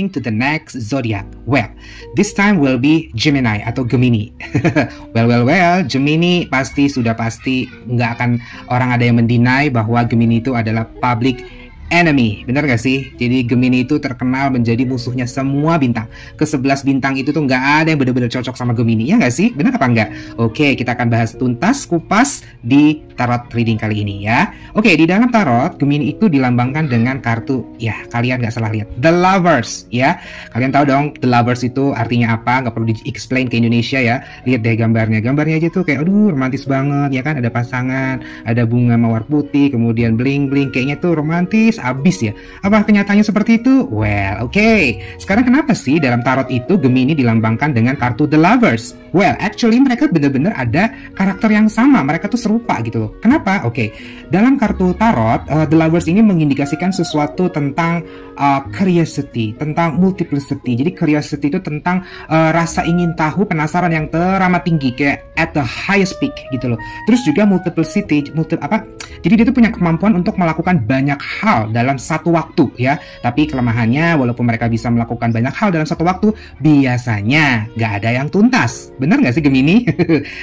jumping to the next zodiac. Well, this time will be Gemini atau Gemini. Well, Gemini pasti nggak akan orang ada yang mendinai bahwa Gemini itu adalah public enemy, bener gak sih? Jadi Gemini itu terkenal menjadi musuhnya semua bintang. Ke-11 bintang itu tuh nggak ada yang bener-bener cocok sama Gemini, ya nggak sih? Bener apa enggak? Oke, kita akan bahas tuntas, kupas di tarot reading kali ini ya. Oke, di dalam tarot, Gemini itu dilambangkan dengan kartu, ya kalian nggak salah lihat, The Lovers ya. Kalian tahu dong, The Lovers itu artinya apa? Nggak perlu di-explain ke Indonesia ya. Lihat deh gambarnya aja tuh kayak aduh romantis banget ya kan. Ada pasangan, ada bunga mawar putih, kemudian bling-bling, kayaknya tuh romantis abis ya. Apa kenyataannya seperti itu? Well, oke. Sekarang kenapa sih dalam tarot itu Gemini dilambangkan dengan kartu The Lovers? Well, actually mereka benar-benar ada karakter yang sama. Mereka tuh serupa gitu loh. Kenapa? Oke. Dalam kartu tarot, The Lovers ini mengindikasikan sesuatu tentang curiosity, tentang multiplicity. Jadi curiosity itu tentang rasa ingin tahu, penasaran yang teramat tinggi, kayak at the highest peak gitu loh. Terus juga multiplicity, jadi dia tuh punya kemampuan untuk melakukan banyak hal dalam satu waktu ya. Tapi kelemahannya, walaupun mereka bisa melakukan banyak hal dalam satu waktu, biasanya nggak ada yang tuntas. Bener nggak sih Gemini?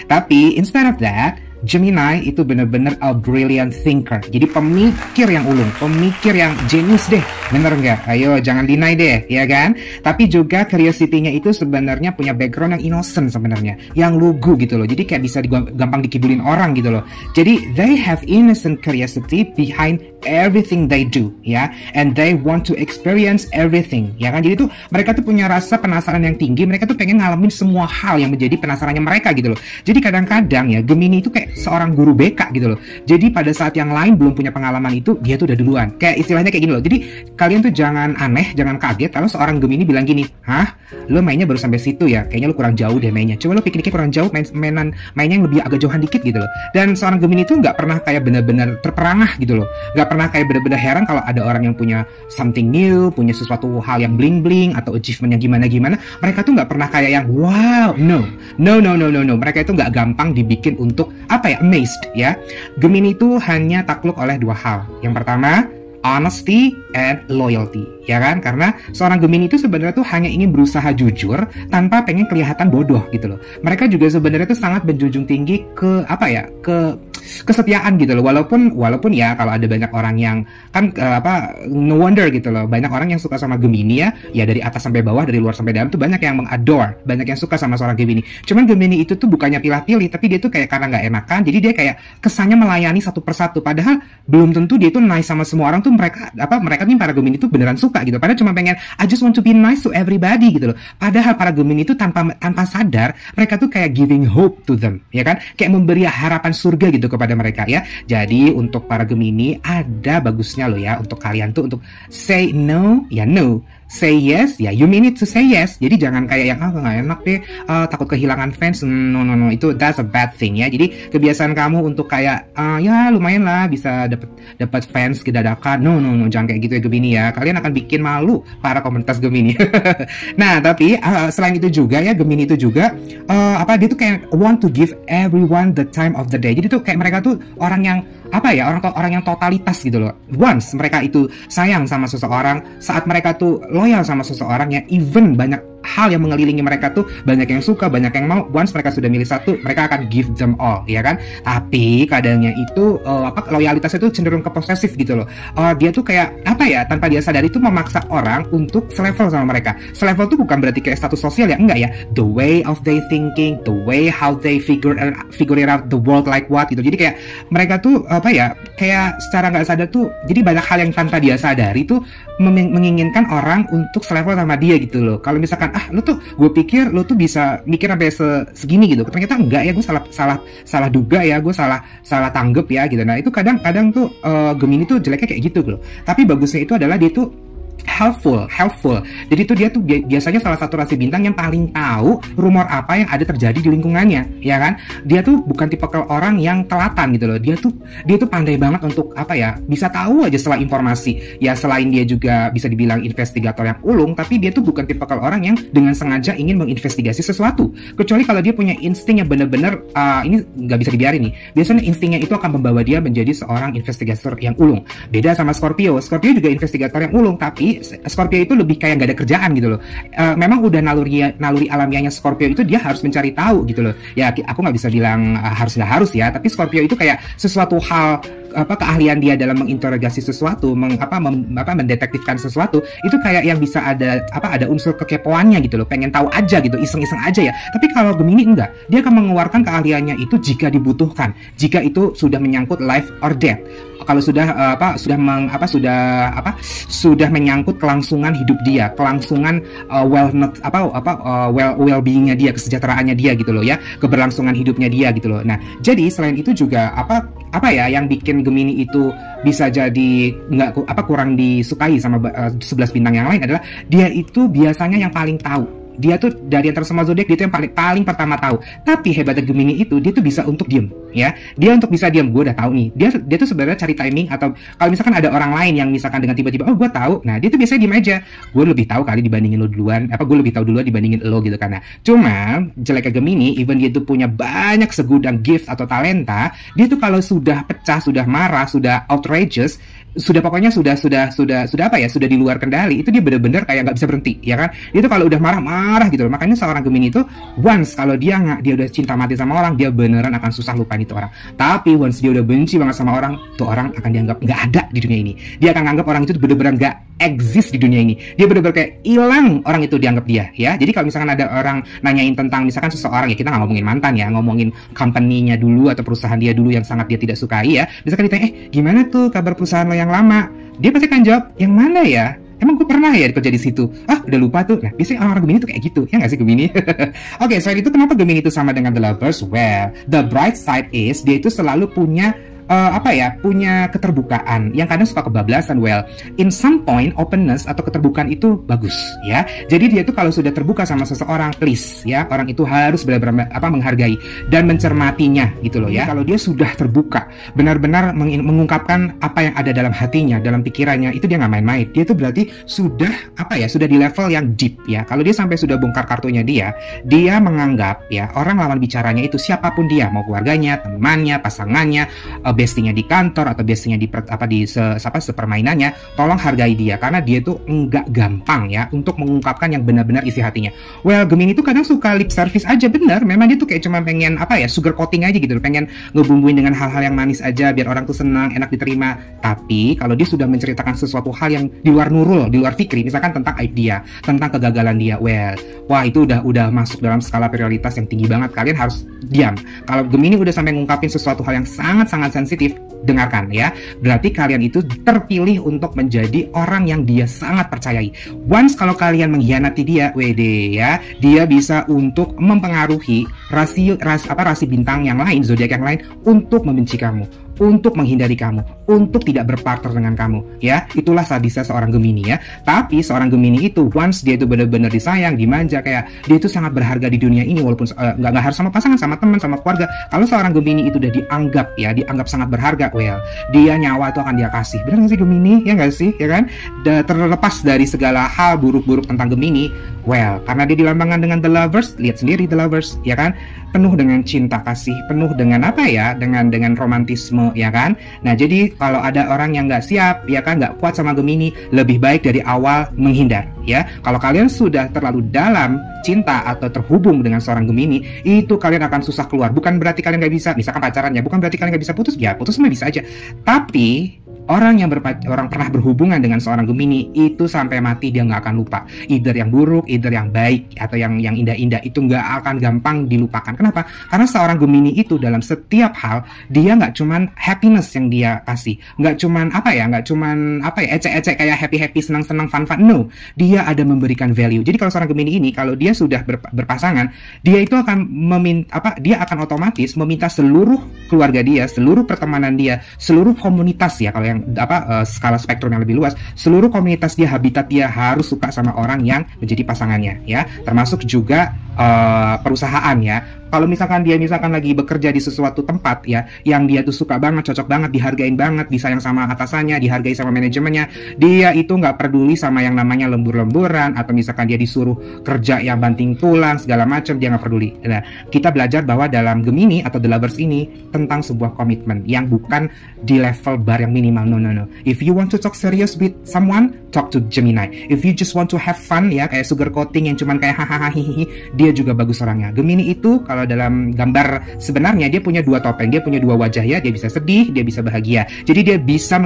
Tapi instead of that, Gemini itu benar-benar a brilliant thinker. Jadi pemikir yang ulung, pemikir yang jenius deh. Bener nggak? Ayo jangan deny deh, ya kan? Tapi juga curiosity-nya itu sebenarnya punya background yang innocent sebenarnya, yang lugu gitu loh. Jadi kayak bisa gampang dikibulin orang gitu loh. Jadi they have innocent curiosity behind everything they do, ya. And they want to experience everything, ya kan? Jadi tuh mereka tuh punya rasa penasaran yang tinggi. Mereka tuh pengen ngalamin semua hal yang menjadi penasarannya mereka gitu loh. Jadi kadang-kadang ya Gemini itu kayak seorang guru BK gitu loh. Jadi pada saat yang lain belum punya pengalaman itu, dia tuh udah duluan. Kayak istilahnya kayak gini loh. Jadi kalian tuh jangan aneh, jangan kaget kalau seorang Gemini bilang gini, "Hah? Lo mainnya baru sampai situ ya? Kayaknya lo kurang jauh deh mainnya. Coba lo pikirnya kurang jauh, mainnya yang lebih agak jauhan dikit gitu loh." Dan seorang Gemini itu nggak pernah kayak benar-benar terperangah gitu loh. Nggak pernah kayak benar-benar heran kalau ada orang yang punya something new, punya sesuatu hal yang bling-bling atau achievement yang gimana-gimana. Mereka tuh nggak pernah kayak yang wow, no. Mereka itu nggak gampang dibikin untuk amazed ya. Gemini itu hanya takluk oleh dua hal. Yang pertama, honesty and loyalty, ya kan? Karena seorang Gemini itu sebenarnya tuh hanya ingin berusaha jujur tanpa pengen kelihatan bodoh gitu loh. Mereka juga sebenarnya tuh sangat menjunjung tinggi ke kesetiaan gitu loh. Walaupun ya kalau ada banyak orang yang kan no wonder gitu loh. Banyak orang yang suka sama Gemini ya dari atas sampai bawah, dari luar sampai dalam tuh banyak yang mengadore, banyak yang suka sama seorang Gemini. Cuman Gemini itu tuh bukannya pilih-pilih, tapi dia tuh kayak karena nggak enakan, jadi dia kayak kesannya melayani satu persatu. Padahal belum tentu dia tuh nice sama semua orang tuh. Mereka nih para Gemini itu beneran suka gitu. Padahal cuma pengen I just want to be nice to everybody gitu loh. Padahal para Gemini itu tanpa sadar mereka tuh kayak giving hope to them, ya kan? Kayak memberi harapan surga gitu kepada mereka ya. Jadi untuk para Gemini ada bagusnya loh ya untuk kalian tuh untuk say no ya no, say yes ya you mean it to say yes. Jadi jangan kayak yang nggak enak deh, takut kehilangan fans. No, itu that's a bad thing ya. Jadi kebiasaan kamu untuk kayak ya lumayan lah bisa dapat fans dadakan. No, jangan kayak gitu ya Gemini ya. Kalian akan bikin malu para komunitas Gemini. Nah, tapi selain itu juga ya Gemini itu juga dia tuh kayak want to give everyone the time of the day. Jadi tuh kayak mereka tuh orang yang orang yang totalitas gitu loh. Once mereka itu sayang sama seseorang, saat mereka tuh loyal sama seseorang ya, even banyak hal yang mengelilingi mereka tuh, banyak yang suka, banyak yang mau. Once mereka sudah milih satu, mereka akan give them all, ya kan? Tapi kadangnya itu loyalitasnya tuh cenderung ke posesif gitu loh. Dia tuh kayak tanpa dia sadari tuh memaksa orang untuk selevel sama mereka. Selevel tuh bukan berarti kayak status sosial ya, enggak ya. The way of they thinking, the way how they figure it out the world like what gitu. Jadi kayak mereka tuh kayak secara nggak sadar tuh, jadi banyak hal yang tanpa dia sadari tuh menginginkan orang untuk selevel sama dia gitu loh. Kalau misalkan gue pikir lu tuh bisa mikir sampai segini gitu, ternyata enggak ya, gue salah duga ya, gue salah tanggep ya gitu. Nah itu kadang tuh Gemini tuh jeleknya kayak gitu loh. Tapi bagusnya itu adalah dia tuh helpful. Jadi tuh dia tuh biasanya salah satu rasi bintang yang paling tahu rumor apa yang ada terjadi di lingkungannya, ya kan? Dia tuh bukan tipe orang yang telatan gitu loh. Dia tuh pandai banget untuk bisa tahu aja setelah informasi. Ya selain dia juga bisa dibilang investigator yang ulung, tapi dia tuh bukan tipe orang yang dengan sengaja ingin menginvestigasi sesuatu. Kecuali kalau dia punya insting yang bener-bener ini nggak bisa dibiarin nih. Biasanya instingnya itu akan membawa dia menjadi seorang investigator yang ulung. Beda sama Scorpio. Scorpio juga investigator yang ulung, tapi Tapi Scorpio itu lebih kayak nggak ada kerjaan gitu loh. Memang udah naluri alamiahnya Scorpio itu dia harus mencari tahu gitu loh. Ya aku nggak bisa bilang harus nggak harus ya. Tapi Scorpio itu kayak sesuatu hal keahlian dia dalam menginterogasi sesuatu, mendetektifkan sesuatu itu kayak yang bisa ada unsur kekepoannya gitu loh, pengen tahu aja gitu, iseng-iseng aja ya. Tapi kalau Gemini enggak, dia akan mengeluarkan keahliannya itu jika dibutuhkan, jika itu sudah menyangkut life or death. Kalau sudah menyangkut kelangsungan hidup dia, kelangsungan well-beingnya dia, kesejahteraannya dia gitu loh ya, keberlangsungan hidupnya dia gitu loh. Nah, jadi selain itu juga yang bikin Gemini itu bisa jadi kurang disukai sama 11 bintang yang lain adalah dia itu biasanya yang paling tahu. Dia tuh dari antara semua zodiak dia tuh yang paling pertama tahu. Tapi hebatnya Gemini itu dia tuh bisa untuk diem ya. Dia untuk bisa diem. Gue udah tahu nih. Dia tuh sebenarnya cari timing, atau kalau misalkan ada orang lain yang misalkan dengan tiba-tiba gue tahu. Nah, dia tuh biasanya diem aja. Gue lebih tahu kali dibandingin lo duluan. Gue lebih tahu duluan dibandingin lo gitu kan. Nah, cuma jeleknya Gemini, even dia tuh punya banyak segudang gift atau talenta, dia tuh kalau sudah pecah, sudah marah, sudah outrageous, sudah di luar kendali, itu dia bener-bener kayak nggak bisa berhenti ya kan. Itu kalau udah marah gitu loh. Makanya seorang Gemini itu once kalau dia udah cinta mati sama orang, dia beneran akan susah lupain itu orang. Tapi once dia udah benci banget sama orang, tuh orang akan dianggap nggak ada di dunia ini. Dia akan anggap orang itu bener-bener nggak exist di dunia ini. Dia bener-bener kayak hilang, orang itu dianggap dia ya. Jadi kalau misalkan ada orang nanyain tentang misalkan seseorang, ya kita nggak ngomongin mantan ya, ngomongin company-nya dulu atau perusahaan dia dulu yang sangat dia tidak sukai ya. Misalkan ditanya, gimana tuh kabar perusahaan lo yang lama? Dia pasti akan jawab, yang mana ya? Emang gue pernah ya kerja di situ? Udah lupa tuh. Nah, biasanya orang-orang Gemini tuh kayak gitu, ya nggak sih Gemini? Oke, selain itu kenapa Gemini itu sama dengan The Lovers? Well, the bright side is dia itu selalu punya punya keterbukaan yang kadang suka kebablasan. Well, in some point openness atau keterbukaan itu bagus ya. Jadi dia itu kalau sudah terbuka sama seseorang, please ya, orang itu harus benar-benar menghargai dan mencermatinya gitu loh ya. Kalau dia sudah terbuka, benar-benar mengungkapkan apa yang ada dalam hatinya, dalam pikirannya, itu dia nggak main-main. Dia itu berarti sudah sudah di level yang deep ya. Kalau dia sampai sudah bongkar kartunya dia menganggap ya orang lawan bicaranya itu siapapun dia, mau keluarganya, temannya, pasangannya, bestinya di kantor atau bestinya di sepermainannya, tolong hargai dia karena dia tuh enggak gampang ya untuk mengungkapkan yang benar-benar isi hatinya. Well, Gemini tuh kadang suka lip service aja, bener. Memang dia tuh kayak cuma pengen sugar coating aja gitu, pengen ngebumbuin dengan hal-hal yang manis aja biar orang tuh senang, enak diterima. Tapi kalau dia sudah menceritakan sesuatu hal yang di luar nurul, di luar fikri, misalkan tentang aib dia, tentang kegagalan dia, wah itu udah masuk dalam skala prioritas yang tinggi banget. Kalian harus diam. Kalau Gemini udah sampai ngungkapin sesuatu hal yang sangat-sangat sensitif, dengarkan ya. Berarti kalian itu terpilih untuk menjadi orang yang dia sangat percayai. Once kalau kalian mengkhianati dia, dia bisa untuk mempengaruhi rasi bintang yang lain, zodiak yang lain untuk membenci kamu, untuk menghindari kamu, untuk tidak berpartner dengan kamu ya. Itulah sadisnya seorang Gemini ya. Tapi seorang Gemini itu once dia itu benar-benar disayang, dimanja, kayak dia itu sangat berharga di dunia ini, walaupun nggak harus sama pasangan, sama teman, sama keluarga. Kalau seorang Gemini itu udah dianggap sangat berharga, dia nyawa itu akan dia kasih. Benar nggak sih Gemini? Ya nggak sih, ya kan? Terlepas dari segala hal buruk-buruk tentang Gemini, karena dia dilambangkan dengan The Lovers, lihat sendiri The Lovers, ya kan? Penuh dengan cinta kasih, penuh dengan dengan romantisme, ya kan? Nah, jadi kalau ada orang yang nggak siap, ya kan, nggak kuat sama Gemini, lebih baik dari awal menghindar, ya. Kalau kalian sudah terlalu dalam cinta atau terhubung dengan seorang Gemini, itu kalian akan susah keluar. Bukan berarti kalian nggak bisa, misalkan pacarannya, bukan berarti kalian nggak bisa putus, ya putus mah bisa aja. Tapi orang pernah berhubungan dengan seorang Gemini itu sampai mati dia nggak akan lupa. Either yang buruk, either yang baik, atau yang indah-indah, itu nggak akan gampang dilupakan. Kenapa? Karena seorang Gemini itu dalam setiap hal dia nggak cuman happiness yang dia kasih, nggak cuman ecek-ecek kayak happy-happy, senang-senang, fun-fun. No, dia ada memberikan value. Jadi kalau seorang Gemini ini kalau dia sudah berpasangan, dia itu akan dia akan otomatis meminta seluruh keluarga dia, seluruh pertemanan dia, seluruh komunitas ya, kalau yang skala spektrum yang lebih luas, seluruh komunitas dia, habitat dia harus suka sama orang yang menjadi pasangannya ya, termasuk juga perusahaan ya. kalau misalkan dia misalkan lagi bekerja di sesuatu tempat ya, yang dia tuh suka banget, cocok banget, dihargain banget, disayang sama atasannya, dihargai sama manajemennya, dia itu nggak peduli sama yang namanya lembur-lemburan, atau misalkan dia disuruh kerja yang banting tulang segala macam, dia nggak peduli. Nah, kita belajar bahwa dalam Gemini atau The Lovers ini tentang sebuah komitmen yang bukan di level bar yang minimal. No. If you want to talk serious with someone, talk to Gemini. If you just want to have fun ya, kayak sugar coating yang cuman kayak hahaha hihihi, dia juga bagus orangnya. Gemini itu kalau dalam gambar sebenarnya dia punya dua topeng, dia punya dua wajah ya, dia bisa sedih, dia bisa bahagia. Jadi dia bisa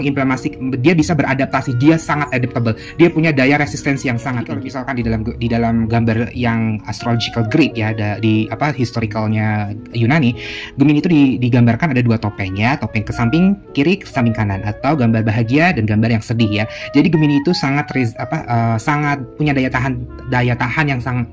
dia bisa beradaptasi, dia sangat adaptable. Dia punya daya resistensi yang sangat. Kalau misalkan di dalam gambar yang astrological Greek ya, ada di historicalnya Yunani, Gemini itu digambarkan ada dua topeng ya, topeng ke samping kiri, ke samping kanan, atau gambar bahagia dan gambar yang sedih ya. Jadi Gemini itu sangat punya daya tahan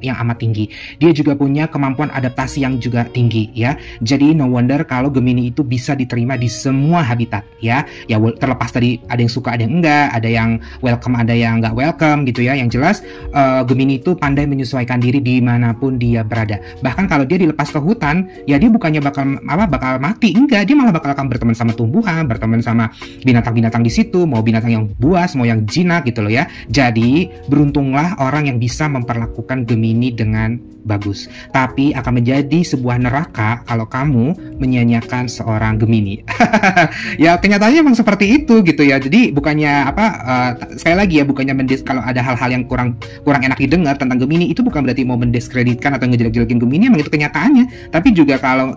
yang amat tinggi. Dia juga punya kemampuan adaptasi yang juga tinggi ya. Jadi no wonder kalau Gemini itu bisa diterima di semua habitat ya. Ya terlepas tadi ada yang suka ada yang enggak, ada yang welcome ada yang enggak welcome gitu ya. Yang jelas Gemini itu pandai menyesuaikan diri dimanapun dia berada. Bahkan kalau dia dilepas ke hutan, ya dia bukannya bakal mati, enggak, dia malah bakal akan berteman sama tumbuhan, berteman sama binatang-binatang di situ, mau binatang yang buas, mau yang jinak gitu loh ya. Jadi beruntunglah orang yang bisa memperlakukan Gemini dengan bagus. Tapi akan menjadi sebuah neraka kalau kamu menyanyiakan seorang Gemini. Ya kenyataannya memang seperti itu gitu ya. Jadi bukannya sekali lagi ya, bukannya kalau ada hal-hal yang kurang enak didengar tentang Gemini, itu bukan berarti mau mendiskreditkan atau ngejelek-jelekin Gemini, memang itu kenyataannya. Tapi juga kalau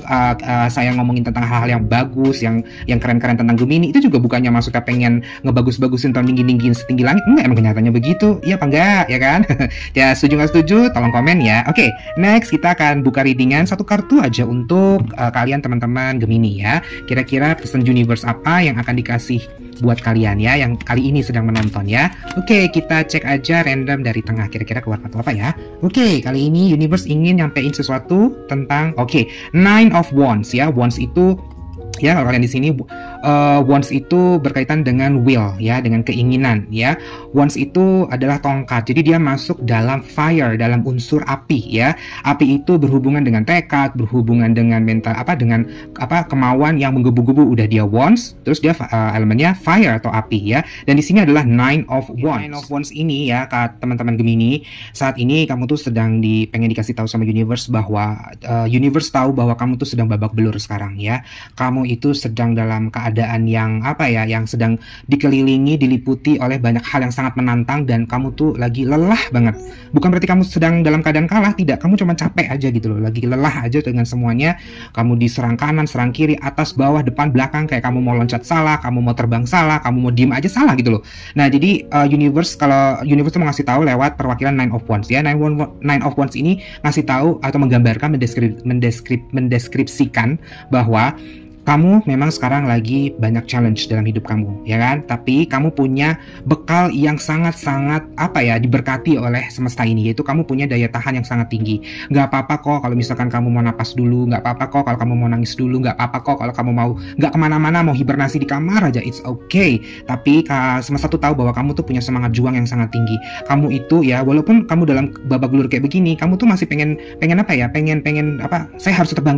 saya ngomongin tentang hal-hal yang bagus, yang keren-keren tentang Gemini, itu juga bukannya maksudnya pengen ngebagus-bagusin atau tinggi-tinggiin setinggi langit. Enggak, emang kenyataannya begitu. Iya apa enggak, ya kan? Ya setuju nggak setuju? Tolong komen ya. Oke, next kita akan buka readingan satu kartu aja untuk kalian teman-teman Gemini ya. Kira-kira pesan universe apa yang akan dikasih buat kalian ya, yang kali ini sedang menonton ya. Oke, kita cek aja random dari tengah, kira-kira keluar kartu apa ya. Oke, kali ini universe ingin nyampein sesuatu tentang Nine of Wands ya. Wands itu ya, kalau kalian di sini wands itu berkaitan dengan will ya, dengan keinginan ya. Wands itu adalah tongkat, jadi dia masuk dalam fire, dalam unsur api ya. Api itu berhubungan dengan tekad, berhubungan dengan mental dengan kemauan yang menggebu-gebu, udah dia wands, terus dia elemennya fire atau api ya. Dan di sini adalah Nine of Wands. Nine of Wands ini ya, teman-teman Gemini, saat ini kamu tuh pengen dikasih tahu sama universe bahwa universe tahu bahwa kamu tuh sedang babak belur sekarang ya. Kamu itu sedang dalam keadaan yang yang sedang dikelilingi, diliputi oleh banyak hal yang sangat menantang, dan kamu tuh lagi lelah banget. Bukan berarti kamu sedang dalam keadaan kalah, tidak, kamu cuma capek aja gitu loh, lagi lelah aja dengan semuanya. Kamu diserang kanan, serang kiri, atas, bawah, depan, belakang, kayak kamu mau loncat salah, kamu mau terbang salah, kamu mau diem aja salah gitu loh. Nah jadi universe tuh ngasih tahu lewat perwakilan Nine of Wands ya. Nine of Wands ini ngasih tahu atau menggambarkan, mendeskripsikan bahwa kamu memang sekarang lagi banyak challenge dalam hidup kamu, ya kan? Tapi kamu punya bekal yang sangat-sangat diberkati oleh semesta ini, yaitu kamu punya daya tahan yang sangat tinggi. Gak apa-apa kok kalau misalkan kamu mau napas dulu, gak apa-apa kok kalau kamu mau nangis dulu, gak apa-apa kok kalau kamu mau gak kemana-mana, mau hibernasi di kamar aja, it's okay. Tapi semesta tuh tahu bahwa kamu tuh punya semangat juang yang sangat tinggi. Kamu itu ya, walaupun kamu dalam babak belur kayak begini, kamu tuh masih pengen saya harus tetap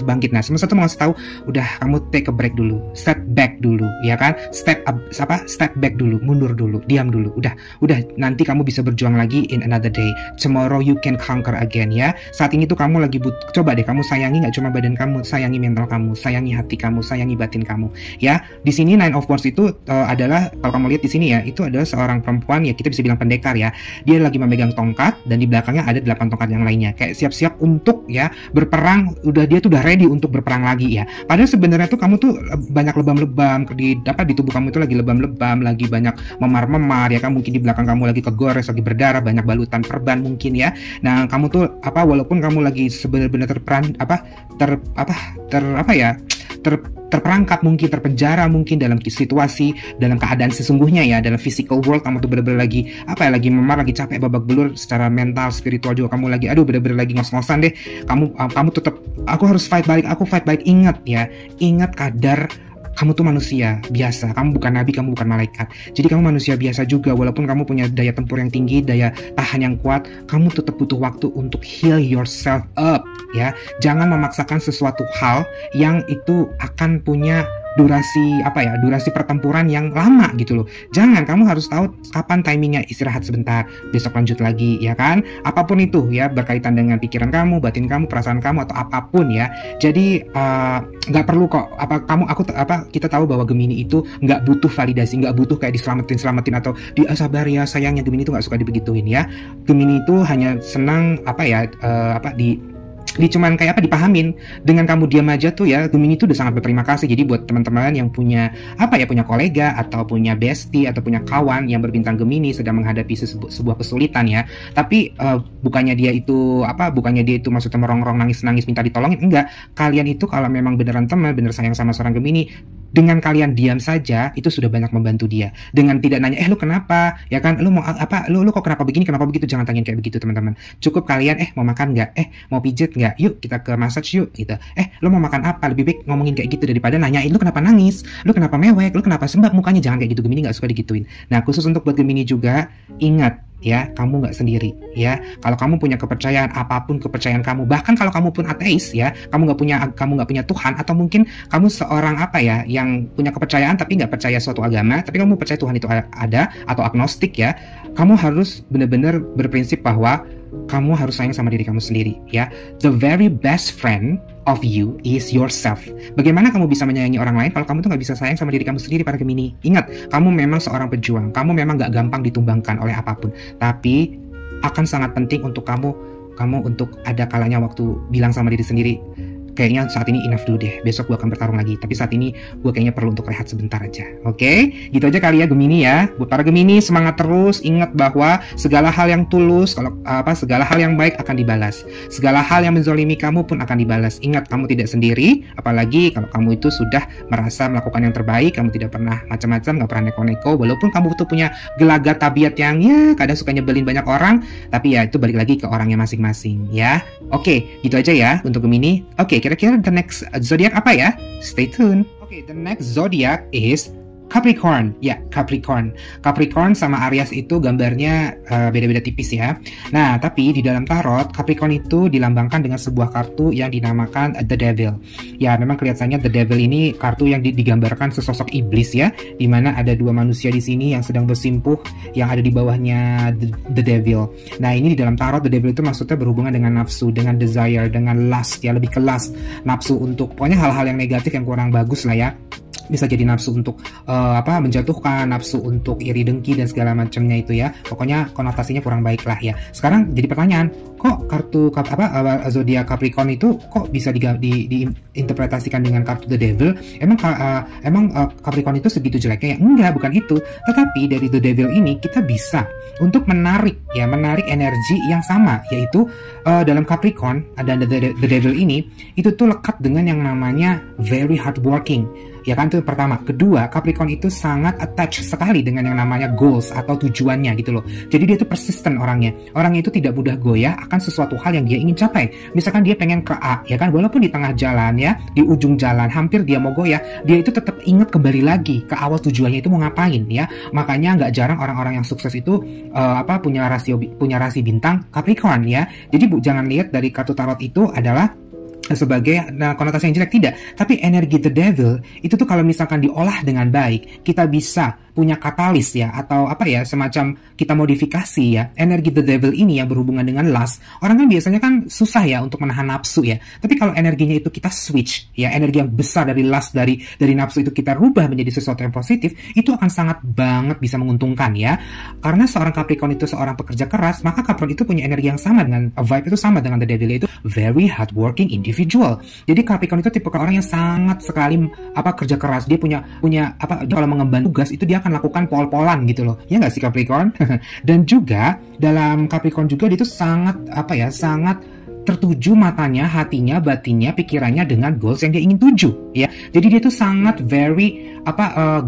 bangkit. Nah semesta tuh mau ngasih tahu, udah, kamu take a break dulu, step back dulu, ya kan? Step back dulu, mundur dulu, diam dulu. Udah, nanti kamu bisa berjuang lagi in another day. Tomorrow you can conquer again ya. Saat ini tuh kamu lagi coba deh kamu sayangi nggak cuma badan kamu, sayangi mental kamu, sayangi hati kamu, sayangi batin kamu. Ya, di sini Nine of Wands itu adalah, kalau kamu lihat di sini ya, itu adalah seorang perempuan ya, kita bisa bilang pendekar ya. Dia lagi memegang tongkat dan di belakangnya ada 8 tongkat yang lainnya. Kayak siap-siap untuk ya berperang, dia tuh udah ready untuk berperang lagi ya. Padahal sebenarnya tuh kamu tuh banyak lebam-lebam di tubuh kamu itu lagi lebam-lebam, lagi banyak memar-memar ya kan, mungkin di belakang kamu lagi kegores, lagi berdarah, banyak balutan perban mungkin ya. Nah kamu tuh walaupun kamu lagi sebenarnya terperangkap mungkin, terpenjara mungkin dalam situasi, dalam keadaan sesungguhnya ya, dalam physical world kamu tuh bener-bener lagi lagi memar, lagi capek, babak belur secara mental, spiritual juga kamu lagi bener-bener lagi ngos-ngosan deh. Kamu tetap, aku harus fight balik. Ingat kadar kamu tuh manusia biasa, kamu bukan nabi, kamu bukan malaikat. Jadi kamu manusia biasa juga, walaupun kamu punya daya tempur yang tinggi, daya tahan yang kuat, kamu tetap butuh waktu untuk heal yourself up ya. Jangan memaksakan sesuatu hal yang itu akan punya durasi pertempuran yang lama gitu loh. Jangan, kamu harus tahu kapan timingnya, istirahat sebentar, besok lanjut lagi, ya kan? Apapun itu ya, berkaitan dengan pikiran kamu, batin kamu, perasaan kamu, atau apapun ya. Jadi nggak perlu kok kita tahu bahwa Gemini itu nggak butuh validasi, nggak butuh kayak diselamatin atau sabar ya sayangnya. Gemini itu nggak suka dibegituin ya. Gemini itu hanya senang cuman kayak dipahamin. Dengan kamu diam aja tuh ya, Gemini itu udah sangat berterima kasih. Jadi buat teman-teman yang punya punya kolega atau punya bestie atau punya kawan yang berbintang Gemini sedang menghadapi sebuah kesulitan ya, tapi bukannya dia itu maksudnya merongrong nangis minta ditolongin, enggak. Kalian itu kalau memang beneran teman, bener sayang sama seorang Gemini, dengan kalian diam saja itu sudah banyak membantu dia. Dengan tidak nanya lu kenapa, ya kan, lu mau apa, lu kok kenapa begini, kenapa begitu, jangan tanyain kayak begitu teman-teman. Cukup kalian mau makan nggak, mau pijet nggak, yuk kita ke massage yuk gitu. Lu mau makan apa, lebih baik ngomongin kayak gitu daripada nanyain lu kenapa nangis, lu kenapa mewek, lu kenapa sembab mukanya. Jangan kayak gitu, Gemini nggak suka digituin. Nah, khusus untuk buat Gemini juga, ingat ya, kamu nggak sendiri ya. Kalau kamu punya kepercayaan, apapun kepercayaan kamu, bahkan kalau kamu pun ateis ya, kamu nggak punya Tuhan, atau mungkin kamu seorang yang punya kepercayaan tapi nggak percaya suatu agama, tapi kamu percaya Tuhan itu ada, atau agnostik ya, kamu harus benar-benar berprinsip bahwa kamu harus sayang sama diri kamu sendiri ya. The very best friend of you is yourself. Bagaimana kamu bisa menyayangi orang lain kalau kamu tuh nggak bisa sayang sama diri kamu sendiri, para Gemini? Ingat, kamu memang seorang pejuang, kamu memang nggak gampang ditumbangkan oleh apapun, tapi akan sangat penting untuk kamu untuk ada kalanya waktu bilang sama diri sendiri, kayaknya saat ini enough dulu deh, besok gue akan bertarung lagi, tapi saat ini gue kayaknya perlu untuk rehat sebentar aja. Oke? Gitu aja kali ya Gemini ya. Buat para Gemini, semangat terus, ingat bahwa segala hal yang tulus, segala hal yang baik akan dibalas. Segala hal yang menzolimi kamu pun akan dibalas. Ingat, kamu tidak sendiri, apalagi kalau kamu itu sudah merasa melakukan yang terbaik, kamu tidak pernah macam-macam, gak pernah neko-neko, walaupun kamu tuh punya gelagat tabiat yang ya kadang suka nyebelin banyak orang, tapi ya itu balik lagi ke orangnya masing-masing ya. Oke, gitu aja ya untuk Gemini. Oke, kira-kira the next zodiak apa ya? Stay tuned. Oke, the next zodiac is Capricorn. Ya, Capricorn. Capricorn sama Aries itu gambarnya beda-beda tipis ya. Nah, tapi di dalam tarot, Capricorn itu dilambangkan dengan sebuah kartu yang dinamakan The Devil. Ya, memang kelihatannya The Devil ini kartu yang digambarkan sesosok iblis ya, dimana ada dua manusia di sini yang sedang bersimpuh, yang ada di bawahnya The Devil. Nah, ini di dalam tarot The Devil itu maksudnya berhubungan dengan nafsu, dengan desire, dengan lust ya, lebih ke lust, nafsu untuk pokoknya hal-hal yang negatif yang kurang bagus lah ya. Bisa jadi nafsu untuk menjatuhkan, nafsu untuk iri dengki dan segala macamnya itu ya. Pokoknya konotasinya kurang baik lah ya. Sekarang jadi pertanyaan, kok kartu zodiak Capricorn itu kok bisa diinterpretasikan dengan kartu The Devil? Emang Capricorn itu segitu jeleknya ya? Enggak, bukan itu. Tetapi dari The Devil ini kita bisa untuk menarik energi yang sama, yaitu dalam Capricorn ada The Devil ini, itu tuh lekat dengan yang namanya very hardworking. Ya kan, itu pertama. Kedua, Capricorn itu sangat attached sekali dengan yang namanya goals atau tujuannya gitu loh. Jadi dia itu persisten orangnya. Orangnya itu tidak mudah goyah akan sesuatu hal yang dia ingin capai. Misalkan dia pengen ke A, ya kan, walaupun di tengah jalan ya, di ujung jalan hampir dia mau goyah, dia itu tetap ingat kembali lagi ke awal tujuannya itu mau ngapain ya. Makanya nggak jarang orang-orang yang sukses itu punya rasi bintang Capricorn ya. Jadi jangan lihat dari kartu tarot itu adalah sebagai konotasi yang jelek, tidak. Tapi energi The Devil itu tuh kalau misalkan diolah dengan baik, kita bisa punya katalis ya, atau semacam kita modifikasi ya. Energi The Devil ini yang berhubungan dengan lust, orang kan biasanya kan susah ya untuk menahan nafsu ya. Tapi kalau energinya itu kita switch ya, energi yang besar dari lust, dari nafsu itu kita rubah menjadi sesuatu yang positif, itu akan sangat banget bisa menguntungkan ya. Karena seorang Capricorn itu seorang pekerja keras, maka Capricorn itu punya energi yang sama dengan vibe itu sama dengan The Devil, itu very hardworking individual. Jadi Capricorn itu tipe orang yang sangat sekali kerja keras. Dia punya dia kalau mengemban tugas itu dia akan lakukan pol-polan gitu loh. Ya nggak sih Capricorn? Dan juga dalam Capricorn juga dia itu sangat sangat tertuju matanya, hatinya, batinnya, pikirannya dengan goals yang dia ingin tuju ya. Jadi dia tuh sangat very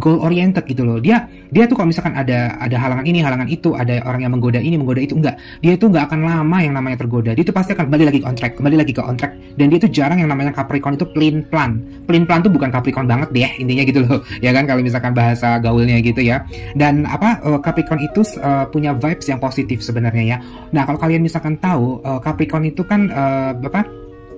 goal oriented gitu loh. Dia tuh kalau misalkan ada halangan ini, halangan itu, ada orang yang menggoda ini, menggoda itu, enggak. Dia tuh nggak akan lama yang namanya tergoda. Dia tuh pasti akan kembali lagi ke on track. Dan dia tuh jarang yang namanya Capricorn itu plain plan. Plain plan tuh bukan Capricorn banget deh intinya gitu loh. Ya kan, kalau misalkan bahasa gaulnya gitu ya. Dan Capricorn itu punya vibes yang positif sebenarnya ya. Nah, kalau kalian misalkan tahu Capricorn itu kan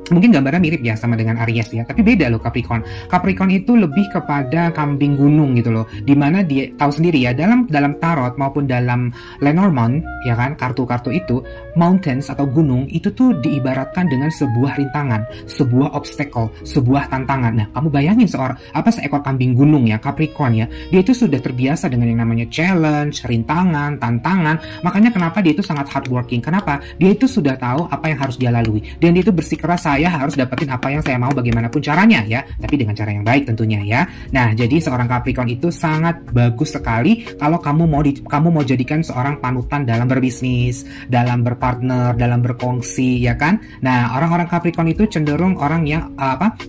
Mungkin gambarnya mirip ya sama dengan Aries ya, tapi beda loh Capricorn. Capricorn itu lebih kepada kambing gunung gitu loh, dimana dia tahu sendiri ya, dalam tarot maupun dalam Lenormand ya kan, kartu-kartu itu mountains atau gunung itu tuh diibaratkan dengan sebuah rintangan, sebuah obstacle, sebuah tantangan. Nah, kamu bayangin seekor kambing gunung ya, Capricorn ya, dia itu sudah terbiasa dengan yang namanya challenge, rintangan, tantangan. Makanya kenapa dia itu sangat hardworking. Kenapa? Dia itu sudah tahu apa yang harus dia lalui, dan dia itu bersikeras, saya harus dapetin apa yang saya mau bagaimanapun caranya ya, tapi dengan cara yang baik tentunya ya. Nah, jadi seorang Capricorn itu sangat bagus sekali kalau kamu mau jadikan seorang panutan dalam berbisnis, dalam berpartner, dalam berkongsi ya kan. Nah, orang-orang Capricorn itu cenderung orang yang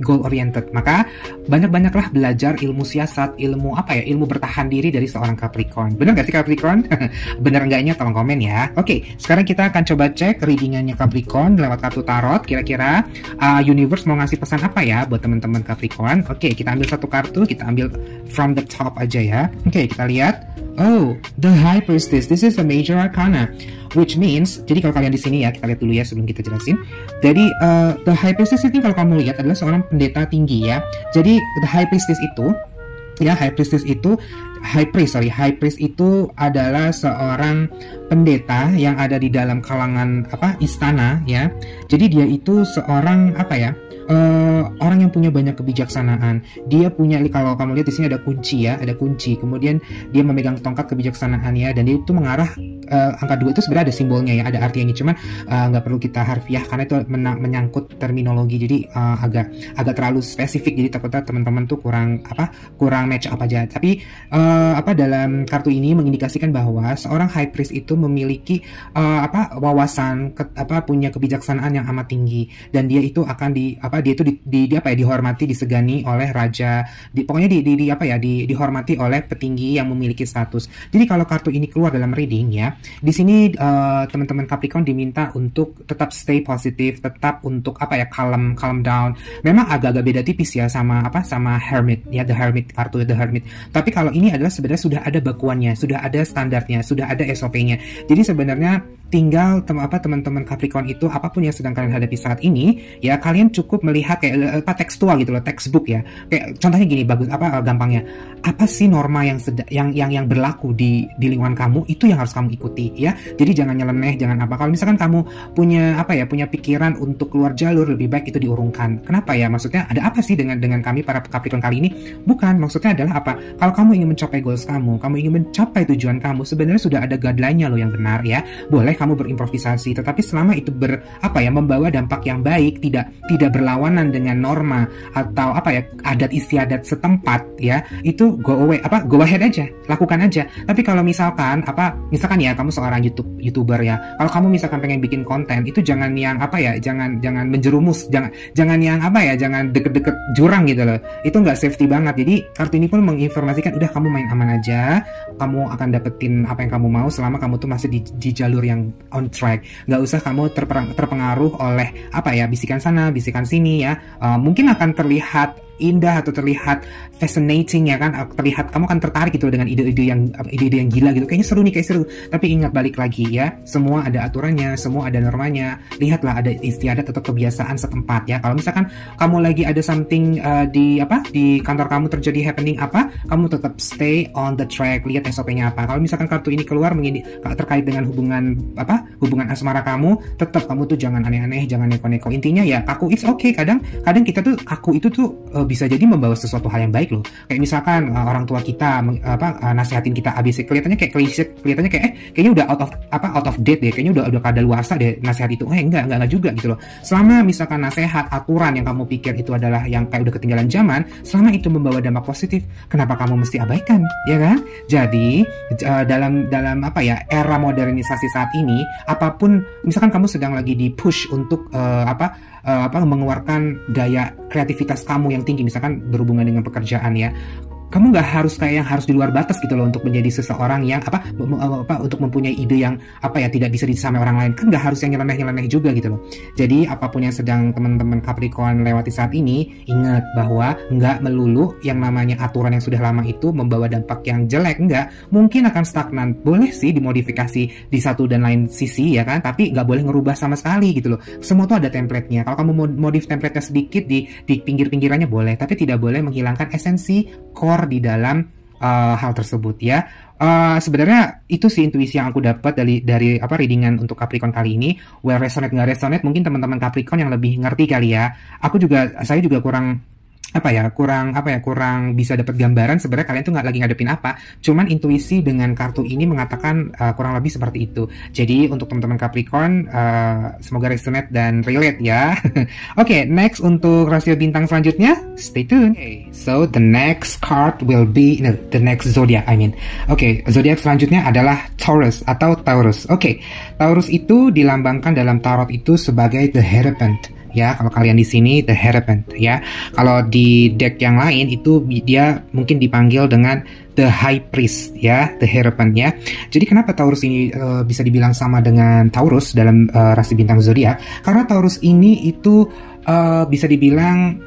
goal oriented. Maka banyak-banyaklah belajar ilmu siasat, ilmu bertahan diri dari seorang Capricorn. Bener gak sih Capricorn? Bener enggaknya tolong komen ya. Oke, sekarang kita akan coba cek readingannya Capricorn lewat kartu tarot. Kira-kira universe mau ngasih pesan apa ya buat teman-teman Capricorn. Oke, kita ambil satu kartu, kita ambil from the top aja ya. Oke, kita lihat. Oh, the High Priestess. This is a major arcana, which means, jadi kalau kalian di sini ya, kita lihat dulu ya sebelum kita jelasin. Jadi the High Priestess ini kalau kamu lihat adalah seorang pendeta tinggi ya. Jadi the High Priestess itu High Priest itu adalah seorang pendeta yang ada di dalam kalangan istana ya. Jadi dia itu seorang orang yang punya banyak kebijaksanaan. Dia punya, kalau kamu lihat di sini ada kunci ya, ada kunci. Kemudian dia memegang tongkat kebijaksanaan ya, dan dia itu mengarah angka 2 itu sebenarnya ada simbolnya ya, ada artinya, cuman nggak perlu kita harfiah karena itu menyangkut terminologi, jadi agak terlalu spesifik, jadi takutnya teman-teman tuh kurang match up aja. Tapi dalam kartu ini mengindikasikan bahwa seorang high priest itu memiliki wawasan, punya kebijaksanaan yang amat tinggi, dan dia itu akan dihormati, disegani oleh raja, pokoknya dihormati oleh petinggi yang memiliki status. Jadi kalau kartu ini keluar dalam reading ya, di sini teman-teman Capricorn diminta untuk tetap stay positif, tetap untuk calm down. Memang agak-agak beda tipis ya sama Hermit ya, kartu The Hermit. Tapi kalau ini adalah sebenarnya sudah ada bakuannya, sudah ada standarnya, sudah ada SOP-nya. Jadi sebenarnya tinggal teman-teman Capricorn itu apapun yang sedang kalian hadapi saat ini ya, kalian cukup melihat kayak tekstual gitu loh, textbook ya. Kayak contohnya gini, gampangnya, apa sih norma yang berlaku di lingkungan kamu, itu yang harus kamu ikuti ya. Jadi jangan nyeleneh, jangan kalau misalkan kamu punya pikiran untuk keluar jalur, lebih baik itu diurungkan. Kenapa ya? Maksudnya ada apa sih dengan kami para Capricorn kali ini? Bukan, maksudnya adalah kalau kamu ingin mencapai goals kamu ingin mencapai tujuan kamu, sebenarnya sudah ada guideline-nya loh yang benar ya. Boleh kamu berimprovisasi, tetapi selama itu membawa dampak yang baik, tidak berlawanan dengan norma atau adat istiadat setempat ya, itu go ahead aja, lakukan aja. Tapi kalau misalkan ya kamu seorang YouTuber ya, kalau kamu misalkan pengen bikin konten, itu jangan yang jangan menjerumus, jangan yang jangan deket-deket jurang gitu loh, itu nggak safety banget. Jadi kartu ini pun menginformasikan, udah kamu main aman aja, kamu akan dapetin apa yang kamu mau selama kamu tuh masih di jalur yang on track. Nggak usah kamu terpengaruh oleh bisikan sana, bisikan sini ya. Mungkin akan terlihat indah atau terlihat fascinating ya kan, terlihat kamu akan tertarik gitu dengan ide-ide yang gila gitu, kayaknya seru. Tapi ingat, balik lagi ya, semua ada aturannya, semua ada normanya. Lihatlah ada istiadat atau kebiasaan setempat ya. Kalau misalkan kamu lagi ada something di kantor kamu terjadi happening kamu tetap stay on the track, lihat SOP-nya apa. Kalau misalkan kartu ini keluar terkait dengan hubungan asmara kamu, tetap kamu tuh jangan aneh-aneh, jangan neko-neko. Intinya ya kaku, it's okay. Kadang kita tuh kaku itu tuh bisa jadi membawa sesuatu hal yang baik loh. Kayak misalkan orang tua kita nasihatin kita ABC, kelihatannya kayak klise, kelihatannya kayaknya udah out of date deh, kayaknya udah kadaluarsa deh nasihat itu. Enggak juga gitu loh. Selama misalkan nasihat, aturan yang kamu pikir itu adalah yang kayak udah ketinggalan zaman, selama itu membawa dampak positif, kenapa kamu mesti abaikan, ya kan? Jadi dalam era modernisasi saat ini, apapun misalkan kamu sedang lagi di push untuk mengeluarkan gaya kreativitas kamu yang tinggi, misalkan berhubungan dengan pekerjaan ya, kamu nggak harus kayak yang harus di luar batas gitu loh untuk menjadi seseorang yang untuk mempunyai ide yang tidak bisa disamai orang lain. Kan nggak harus yang nyeleneh juga gitu loh. Jadi apapun yang sedang teman-teman Capricorn lewati saat ini, ingat bahwa nggak melulu yang namanya aturan yang sudah lama itu membawa dampak yang jelek. Nggak, mungkin akan stagnan. Boleh sih dimodifikasi di satu dan lain sisi ya kan, tapi nggak boleh ngerubah sama sekali gitu loh. Semua tuh ada template-nya. Kalau kamu mau modif template-nya sedikit di pinggir-pinggirannya boleh, tapi tidak boleh menghilangkan esensi core di dalam hal tersebut ya. Sebenarnya itu sih intuisi yang aku dapat dari readingan untuk Capricorn kali ini. Well, resonate nggak resonate mungkin teman-teman Capricorn yang lebih ngerti kali ya. Saya juga kurang bisa dapat gambaran sebenarnya kalian tuh nggak lagi ngadepin apa. Cuman intuisi dengan kartu ini mengatakan kurang lebih seperti itu. Jadi untuk teman-teman Capricorn semoga resonate dan relate ya. Oke, next untuk rasio bintang selanjutnya, stay tuned. So the next card will be the next zodiac zodiak selanjutnya adalah Taurus atau Taurus. Taurus itu dilambangkan dalam tarot itu sebagai the Hierophant. Ya, kalau kalian di sini the Hierophant ya. Kalau di deck yang lain itu dia mungkin dipanggil dengan the High Priest ya, the Hierophant ya. Jadi kenapa Taurus ini bisa dibilang sama dengan Taurus dalam rasi bintang zodiak? Karena Taurus ini itu bisa dibilang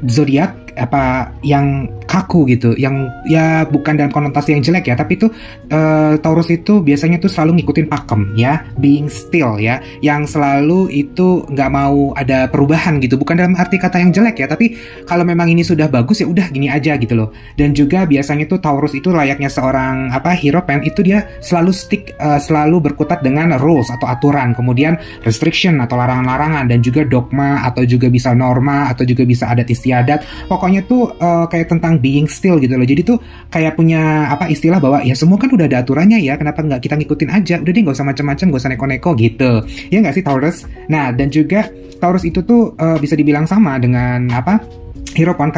zodiak yang kaku gitu, yang ya bukan dalam konotasi yang jelek ya, tapi itu Taurus itu biasanya tuh selalu ngikutin pakem ya, being still ya, yang selalu itu nggak mau ada perubahan gitu, bukan dalam arti kata yang jelek ya, tapi kalau memang ini sudah bagus ya udah gini aja gitu loh. Dan juga biasanya tuh Taurus itu layaknya seorang Hierophant itu dia selalu berkutat dengan rules atau aturan, kemudian restriction atau larangan-larangan, dan juga dogma atau juga bisa norma atau juga bisa adat istiadat. Pokoknya tuh kayak tentang being still gitu loh. Jadi tuh kayak punya istilah bahwa ya semua kan udah ada aturannya ya, kenapa nggak kita ngikutin aja, udah deh nggak usah macam-macam, nggak usah neko-neko gitu ya nggak sih Taurus. Nah, dan juga Taurus itu tuh bisa dibilang sama dengan Hierophant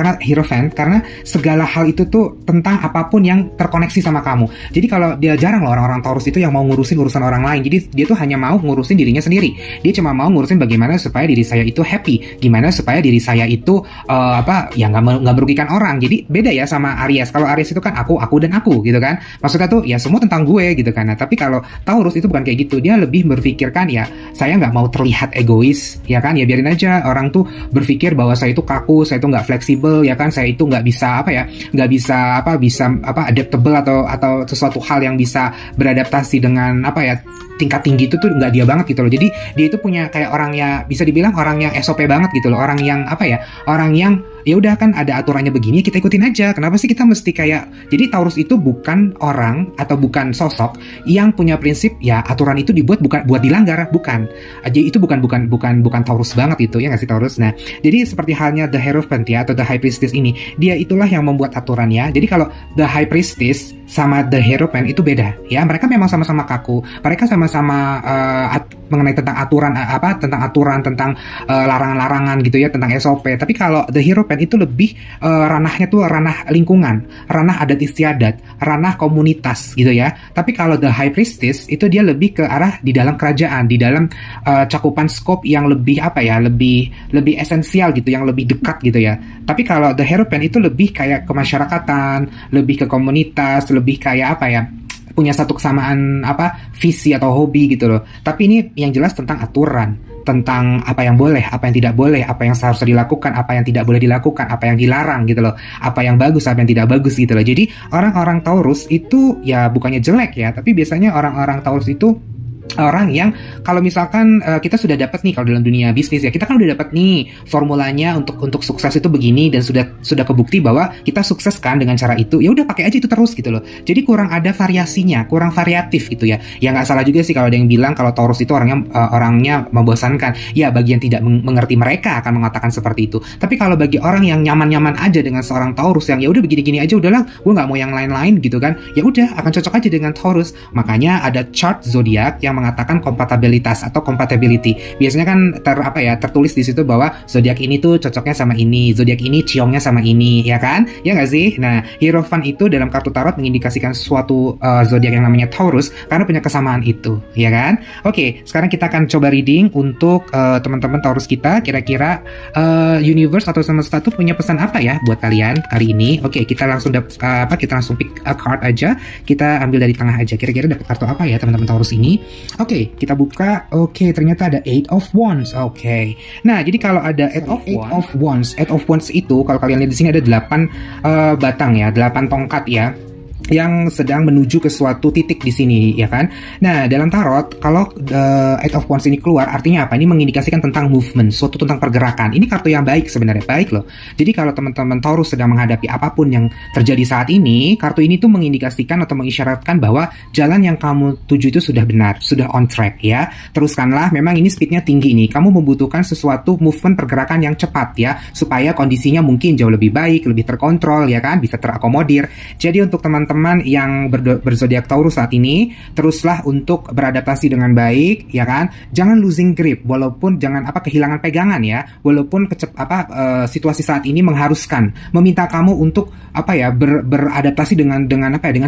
karena segala hal itu tuh tentang apapun yang terkoneksi sama kamu. Jadi kalau dia jarang loh orang-orang Taurus itu yang mau ngurusin urusan orang lain. Jadi dia tuh hanya mau ngurusin dirinya sendiri. Dia cuma mau ngurusin bagaimana supaya diri saya itu happy, gimana supaya diri saya itu nggak merugikan orang. Jadi beda ya sama Aries. Kalau Aries itu kan aku dan aku gitu kan. Maksudnya tuh ya semua tentang gue gitu kan. Nah, tapi kalau Taurus itu bukan kayak gitu. Dia lebih berpikirkan ya saya nggak mau terlihat egois ya kan. Ya biarin aja orang tuh berpikir bahwa saya itu kaku, saya itu nggak fleksibel ya kan, saya itu nggak bisa adaptable atau sesuatu hal yang bisa beradaptasi dengan tingkat tinggi itu tuh nggak dia banget gitu loh. Jadi dia itu punya kayak orangnya, bisa dibilang orang yang SOP banget gitu loh, orang yang orang yang ya udah kan ada aturannya begini kita ikutin aja. Kenapa sih kita mesti kayak, jadi Taurus itu bukan orang atau bukan sosok yang punya prinsip ya aturan itu dibuat bukan buat dilanggar, bukan. Jadi itu bukan Taurus banget itu ya nggak sih Taurus. Nah, jadi seperti halnya the Hierophant ya atau the High Priestess ini, dia itulah yang membuat aturannya. Jadi kalau the High Priestess sama the Hierophant itu beda ya, mereka memang sama-sama kaku, mereka sama-sama mengenai tentang aturan tentang larangan-larangan gitu ya, tentang SOP. Tapi kalau the Hierophant itu lebih ranahnya tuh ranah lingkungan, ranah adat istiadat, ranah komunitas gitu ya. Tapi kalau the High Priestess itu dia lebih ke arah di dalam kerajaan, di dalam cakupan scope yang lebih lebih esensial gitu, yang lebih dekat gitu ya. Tapi kalau the Hierophant itu lebih kayak kemasyarakatan, lebih ke komunitas, lebih kayak punya satu kesamaan visi atau hobi gitu loh. Tapi ini yang jelas tentang aturan, tentang apa yang boleh, apa yang tidak boleh, apa yang seharusnya dilakukan, apa yang tidak boleh dilakukan, apa yang dilarang gitu loh, apa yang bagus, apa yang tidak bagus gitu loh. Jadi orang-orang Taurus itu ya bukannya jelek ya, tapi biasanya orang-orang Taurus itu orang yang kalau misalkan kita sudah dapat nih, kalau dalam dunia bisnis ya, kita kan udah dapat nih formulanya untuk sukses itu begini, dan sudah kebukti bahwa kita sukses kan dengan cara itu, ya udah pakai aja itu terus gitu loh. Jadi kurang ada variasinya, kurang variatif gitu ya. Ya nggak salah juga sih kalau ada yang bilang kalau Taurus itu orangnya membosankan. Ya bagi yang tidak mengerti mereka akan mengatakan seperti itu. Tapi kalau bagi orang yang nyaman-nyaman aja dengan seorang Taurus yang ya udah begini-gini aja, udahlah gue nggak mau yang lain-lain gitu kan, ya udah akan cocok aja dengan Taurus. Makanya ada chart zodiak yang mengatakan kompatibilitas atau compatibility. Biasanya kan tertulis di situ bahwa zodiak ini tuh cocoknya sama ini, zodiak ini ciongnya sama ini, ya kan? Ya nggak sih? Nah, Hierophant itu dalam kartu tarot mengindikasikan suatu zodiak yang namanya Taurus karena punya kesamaan itu, ya kan? Oke, sekarang kita akan coba reading untuk teman-teman Taurus kita. Kira-kira universe atau semesta tuh punya pesan apa ya buat kalian kali ini? Oke, kita langsung kita langsung pick a card aja. Kita ambil dari tengah aja. Kira-kira dapat kartu apa ya teman-teman Taurus ini? Oke, kita buka. Oke, ternyata ada Eight of Wands. Oke. Nah, jadi kalau ada Eight of Wands itu kalau kalian lihat di sini ada 8 batang ya, 8 tongkat ya, yang sedang menuju ke suatu titik di sini, ya kan? Nah, dalam tarot, kalau Eight of Wands ini keluar, artinya apa? Ini mengindikasikan tentang movement, suatu tentang pergerakan. Ini kartu yang baik sebenarnya, baik loh. Jadi kalau teman-teman Taurus sedang menghadapi apapun yang terjadi saat ini, kartu ini tuh mengindikasikan atau mengisyaratkan bahwa jalan yang kamu tuju itu sudah benar, sudah on track ya. Teruskanlah, memang ini speednya tinggi nih. Kamu membutuhkan sesuatu movement pergerakan yang cepat ya, supaya kondisinya mungkin jauh lebih baik, lebih terkontrol ya kan, bisa terakomodir. Jadi untuk teman-teman yang berzodiak Taurus saat ini, teruslah untuk beradaptasi dengan baik, ya kan? Jangan losing grip, walaupun jangan kehilangan pegangan ya, walaupun situasi saat ini mengharuskan, meminta kamu untuk beradaptasi dengan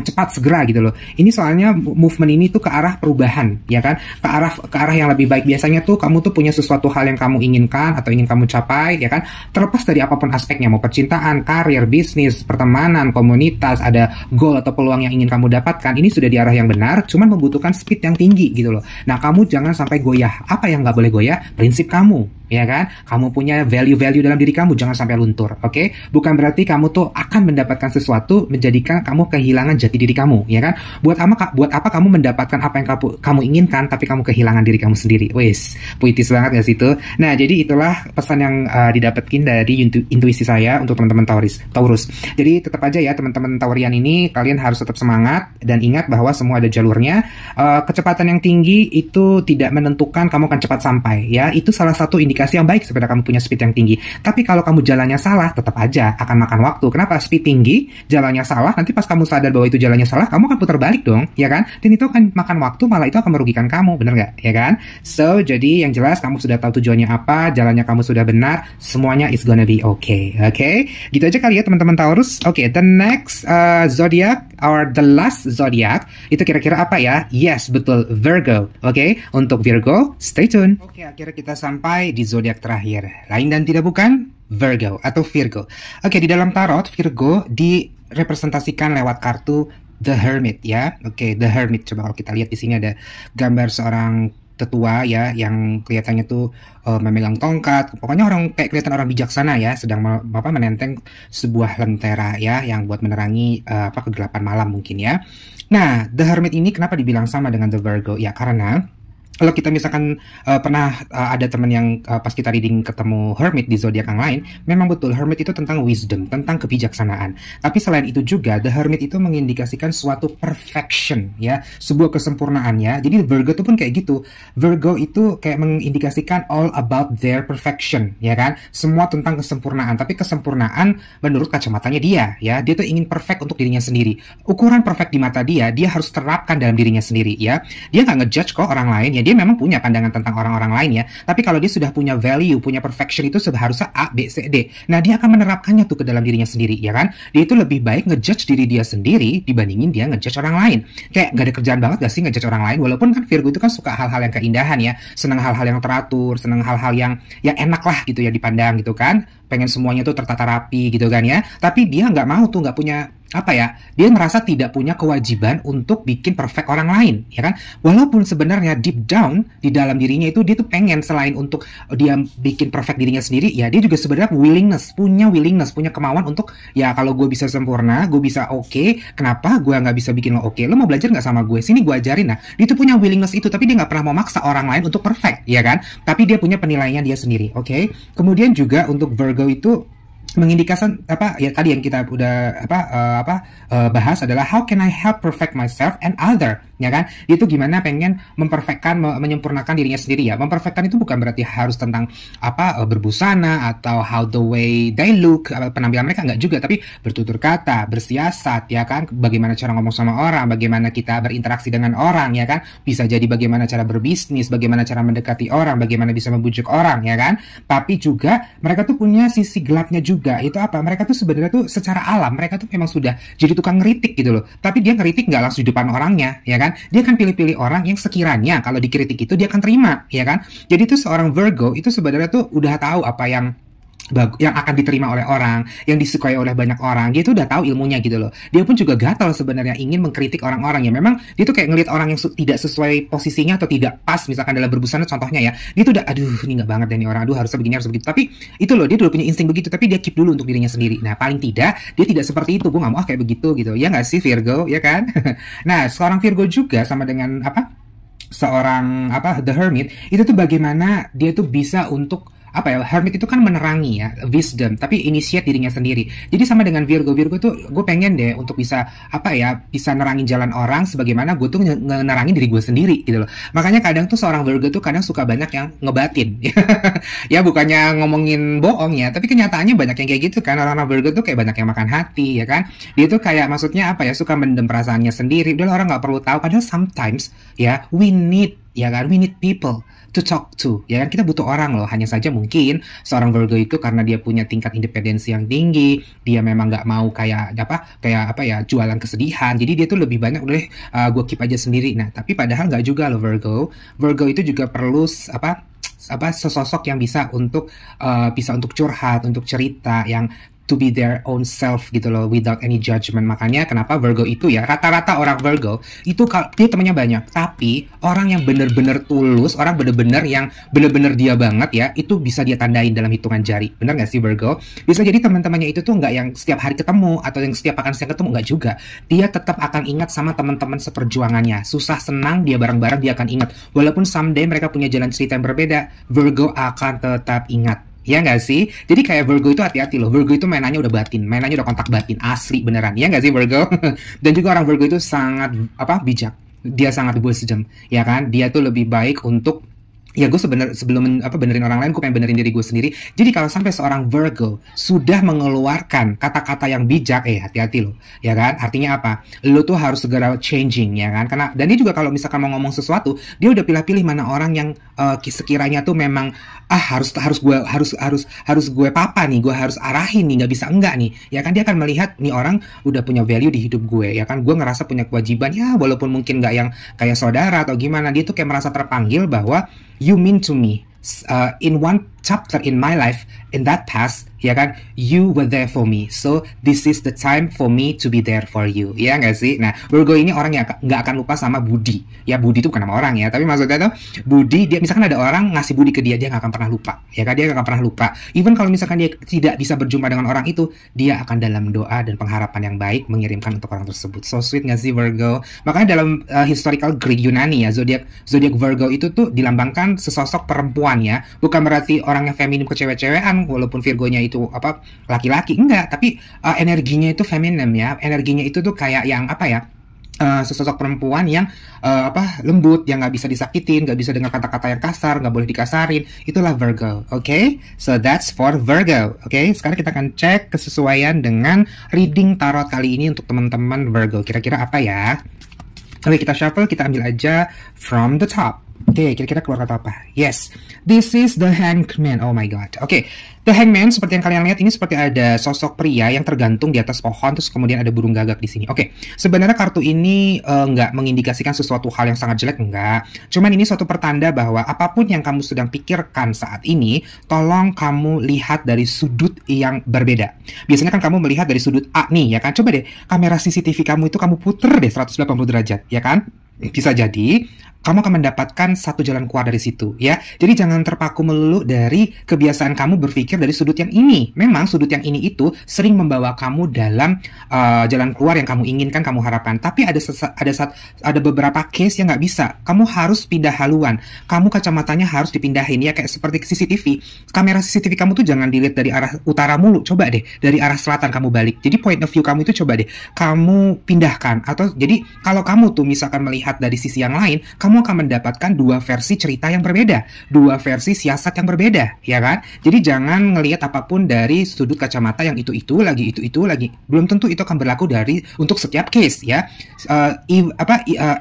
cepat segera gitu loh. Ini soalnya movement ini tuh ke arah perubahan, ya kan? Ke arah yang lebih baik. Biasanya tuh kamu tuh punya sesuatu hal yang kamu inginkan atau ingin kamu capai, ya kan? Terlepas dari apapun aspeknya, mau percintaan, karir, bisnis, pertemanan, komunitas, ada goal atau peluang yang ingin kamu dapatkan, ini sudah di arah yang benar, cuman membutuhkan speed yang tinggi gitu loh. Nah, kamu jangan sampai goyah. Apa yang nggak boleh goyah? Prinsip kamu, ya kan? Kamu punya value-value dalam diri kamu, jangan sampai luntur, oke? Bukan berarti kamu tuh akan mendapatkan sesuatu menjadikan kamu kehilangan jati diri kamu, ya kan? Buat apa kamu mendapatkan apa yang kamu inginkan, tapi kamu kehilangan diri kamu sendiri? Wes, puitis banget ya situ. Nah, jadi itulah pesan yang didapatkin dari intuisi saya untuk teman-teman Taurus. Jadi tetap aja ya teman-teman Taurian ini, kalian harus tetap semangat dan ingat bahwa semua ada jalurnya. Kecepatan yang tinggi itu tidak menentukan kamu akan cepat sampai ya. Itu salah satu indikasi yang baik sebenarnya kamu punya speed yang tinggi. Tapi kalau kamu jalannya salah, tetap aja akan makan waktu. Kenapa? Speed tinggi, jalannya salah, nanti pas kamu sadar bahwa itu jalannya salah, kamu akan putar balik dong, ya kan? Dan itu akan makan waktu, malah itu akan merugikan kamu, bener nggak? Ya kan? So, jadi yang jelas kamu sudah tahu tujuannya apa, jalannya kamu sudah benar, semuanya is gonna be okay. Oke? Gitu aja kali ya teman-teman Taurus. Oke, the next zodiac or the last zodiac itu kira-kira apa ya? Yes, betul, Virgo. Oke, untuk Virgo, stay tune. Oke, akhirnya kita sampai di zodiak terakhir. Lain dan tidak bukan Virgo atau Virgo. Oke, di dalam tarot Virgo direpresentasikan lewat kartu The Hermit ya. Oke, The Hermit. Coba kalau kita lihat di sini ada gambar seorang tetua ya, yang kelihatannya tuh memegang tongkat. Pokoknya kayak kelihatan orang bijaksana ya, sedang menenteng sebuah lentera ya, yang buat menerangi kegelapan malam mungkin ya. Nah, The Hermit ini kenapa dibilang sama dengan The Virgo? Ya karena kalau kita misalkan pernah ada teman yang pas kita reading ketemu Hermit di zodiak yang lain, memang betul Hermit itu tentang wisdom, tentang kebijaksanaan. Tapi selain itu juga The Hermit itu mengindikasikan suatu perfection ya, sebuah kesempurnaan ya. Jadi Virgo itu pun kayak gitu. Virgo itu kayak mengindikasikan all about their perfection, ya kan? Semua tentang kesempurnaan. Tapi kesempurnaan menurut kacamatanya dia ya. Dia tuh ingin perfect untuk dirinya sendiri. Ukuran perfect di mata dia harus terapkan dalam dirinya sendiri ya. Dia nggak ngejudge kok orang lain ya. Dia memang punya pandangan tentang orang-orang lain ya, tapi kalau dia sudah punya value, punya perfection itu seharusnya A, B, C, D. Nah, dia akan menerapkannya tuh ke dalam dirinya sendiri, ya kan? Dia itu lebih baik ngejudge diri dia sendiri dibandingin dia ngejudge orang lain. Kayak gak ada kerjaan banget gak sih ngejudge orang lain? Walaupun kan Virgo itu kan suka hal-hal yang keindahan ya, senang hal-hal yang teratur, senang hal-hal yang enak lah gitu ya dipandang gitu kan. Pengen semuanya tuh tertata rapi gitu kan ya. Tapi dia nggak mau tuh, nggak punya dia merasa tidak punya kewajiban untuk bikin perfect orang lain, ya kan? Walaupun sebenarnya deep down di dalam dirinya itu dia tuh pengen, selain untuk dia bikin perfect dirinya sendiri, ya dia juga sebenarnya punya kemauan untuk ya kalau gue bisa sempurna, gue bisa oke, kenapa gue nggak bisa bikin lo oke? Lo mau belajar nggak sama gue? Sini gue ajarin. Nah, dia tuh punya willingness itu, tapi dia nggak pernah mau maksa orang lain untuk perfect, ya kan? Tapi dia punya penilaiannya dia sendiri, oke? Kemudian juga untuk Virgo itu mengindikasikan tadi yang kita udah bahas adalah how can I help perfect myself and other ya kan? Dia tuh gimana pengen memperfectkan, menyempurnakan dirinya sendiri ya. Memperfectkan itu bukan berarti harus tentang apa berbusana atau how the way they look, penampilan mereka, enggak juga, tapi bertutur kata, bersiasat ya kan, bagaimana cara ngomong sama orang, bagaimana kita berinteraksi dengan orang ya kan, bisa jadi bagaimana cara berbisnis, bagaimana cara mendekati orang, bagaimana bisa membujuk orang ya kan. Tapi juga mereka tuh punya sisi gelapnya juga. Itu apa? Mereka tuh sebenarnya tuh secara alam mereka tuh memang sudah jadi tukang ngeritik gitu loh. Tapi dia ngeritik nggak langsung di depan orangnya ya kan. Dia akan pilih-pilih orang yang sekiranya kalau dikritik itu dia akan terima, ya kan? Jadi itu seorang Virgo itu sebenarnya tuh udah tahu apa yang akan diterima oleh orang, yang disukai oleh banyak orang. Dia tuh udah tahu ilmunya gitu loh. Dia pun juga gatal sebenarnya ingin mengkritik orang-orang ya. Memang dia tuh kayak ngelihat orang yang tidak sesuai posisinya atau tidak pas, misalkan dalam berbusana contohnya ya. Dia tuh udah aduh ini nggak banget deh nih orang, aduh harusnya begini harus begitu. Tapi itu loh, dia udah punya insting begitu, tapi dia keep dulu untuk dirinya sendiri. Nah paling tidak dia tidak seperti itu. Gue nggak mau kayak begitu gitu. Ya nggak sih Virgo, ya kan? Nah seorang Virgo juga sama dengan apa? Seorang apa The Hermit itu tuh bagaimana dia tuh bisa untuk apa ya, Hermit itu kan menerangi ya, wisdom, tapi initiate dirinya sendiri. Jadi sama dengan Virgo tuh gue pengen deh untuk bisa apa ya, bisa nerangin jalan orang sebagaimana gue tuh nerangin diri gue sendiri gitu loh. Makanya kadang tuh seorang Virgo tuh kadang suka banyak yang ngebatin ya bukannya ngomongin bohong ya, tapi kenyataannya banyak yang kayak gitu kan. Orang-orang Virgo tuh kayak banyak yang makan hati ya kan. Dia tuh kayak maksudnya apa ya, suka mendem perasaannya sendiri. Udah orang nggak perlu tahu. Padahal sometimes ya we need ya kan, we need people to talk to, ya kan, kita butuh orang loh. Hanya saja mungkin seorang Virgo itu karena dia punya tingkat independensi yang tinggi, dia memang nggak mau kayak apa ya jualan kesedihan, jadi dia tuh lebih banyak udah gue keep aja sendiri. Nah tapi padahal nggak juga loh Virgo itu juga perlu apa sesosok yang bisa untuk curhat, untuk cerita, yang to be their own self gitu loh, without any judgment. Makanya kenapa Virgo itu ya, rata-rata orang Virgo itu dia temennya banyak, tapi orang yang bener-bener tulus, orang bener-bener yang bener-bener dia banget ya, itu bisa dia tandain dalam hitungan jari. Bener gak sih Virgo? Bisa jadi teman-temannya itu tuh nggak yang setiap hari ketemu atau yang setiap makan siang ketemu, nggak juga. Dia tetap akan ingat sama teman-teman seperjuangannya. Susah senang dia bareng-bareng dia akan ingat. Walaupun someday mereka punya jalan cerita yang berbeda, Virgo akan tetap ingat. Ya nggak sih? Jadi kayak Virgo itu hati-hati loh. Virgo itu mainannya udah batin, mainannya udah kontak batin, asli beneran. Ya nggak sih Virgo? Dan juga orang Virgo itu sangat bijak. Dia sangat wisdom, ya kan? Dia tuh lebih baik untuk ya gue sebelum benerin orang lain, gue pengen benerin diri gue sendiri. Jadi kalau sampai seorang Virgo sudah mengeluarkan kata-kata yang bijak, hati-hati loh, ya kan? Artinya apa? Lo tuh harus segera changing, ya kan? Karena dan dia juga kalau misalkan mau ngomong sesuatu, dia udah pilih-pilih mana orang yang sekiranya tuh memang harus gue papa nih, gue harus arahin nih, nggak bisa enggak nih, ya kan? Dia akan melihat nih orang udah punya value di hidup gue, ya kan? Gue ngerasa punya kewajiban ya, walaupun mungkin nggak yang kayak saudara atau gimana, dia tuh kayak merasa terpanggil bahwa you mean to me in one chapter in my life, in that past, ya kan, you were there for me, so this is the time for me to be there for you, ya nggak sih? Nah Virgo ini orang yang nggak akan lupa sama budi, ya budi itu bukan nama orang ya, tapi maksudnya tuh budi, dia misalkan ada orang ngasih budi ke dia nggak akan pernah lupa, ya kan? Dia nggak akan pernah lupa, even kalau misalkan dia tidak bisa berjumpa dengan orang itu, dia akan dalam doa dan pengharapan yang baik mengirimkan untuk orang tersebut. So sweet nggak sih Virgo? Makanya dalam historical Greek Yunani ya, zodiak Virgo itu tuh dilambangkan sesosok perempuan ya, bukan berarti orangnya feminim ke cewek-cewekan, walaupun Virgonya itu laki-laki, enggak, tapi energinya itu feminim ya, energinya itu tuh kayak yang sesosok perempuan yang lembut, yang nggak bisa disakitin, nggak bisa dengar kata-kata yang kasar, nggak boleh dikasarin. Itulah Virgo, oke? So that's for Virgo, oke? Sekarang kita akan cek kesesuaian dengan reading tarot kali ini untuk teman-teman Virgo. Kira-kira apa ya? Oke, kita shuffle, kita ambil aja from the top. Oke, kira-kira keluar kata apa? Yes, this is the Hangman. Oh my god. Oke, the Hangman seperti yang kalian lihat ini seperti ada sosok pria yang tergantung di atas pohon, terus kemudian ada burung gagak di sini. Oke, sebenarnya kartu ini nggak mengindikasikan sesuatu hal yang sangat jelek, enggak. Cuman ini suatu pertanda bahwa apapun yang kamu sedang pikirkan saat ini, tolong kamu lihat dari sudut yang berbeda. Biasanya kan kamu melihat dari sudut A nih, ya kan? Coba deh kamera CCTV kamu itu kamu puter deh 180 derajat, ya kan? Bisa jadi kamu akan mendapatkan satu jalan keluar dari situ ya. Jadi jangan terpaku melulu dari kebiasaan kamu berpikir dari sudut yang ini. Memang sudut yang ini itu sering membawa kamu dalam jalan keluar yang kamu inginkan, kamu harapkan. Tapi ada beberapa case yang nggak bisa. Kamu harus pindah haluan. Kamu kacamatanya harus dipindahin ya, kayak seperti CCTV. Kamera CCTV kamu tuh jangan dilihat dari arah utara mulu. Coba deh dari arah selatan kamu balik. Jadi point of view kamu itu coba deh kamu pindahkan. Atau jadi kalau kamu tuh misalkan melihat dari sisi yang lain, kamu akan mendapatkan dua versi cerita yang berbeda, dua versi siasat yang berbeda, ya kan? Jadi jangan ngelihat apapun dari sudut kacamata yang itu lagi. Belum tentu itu akan berlaku untuk setiap case ya.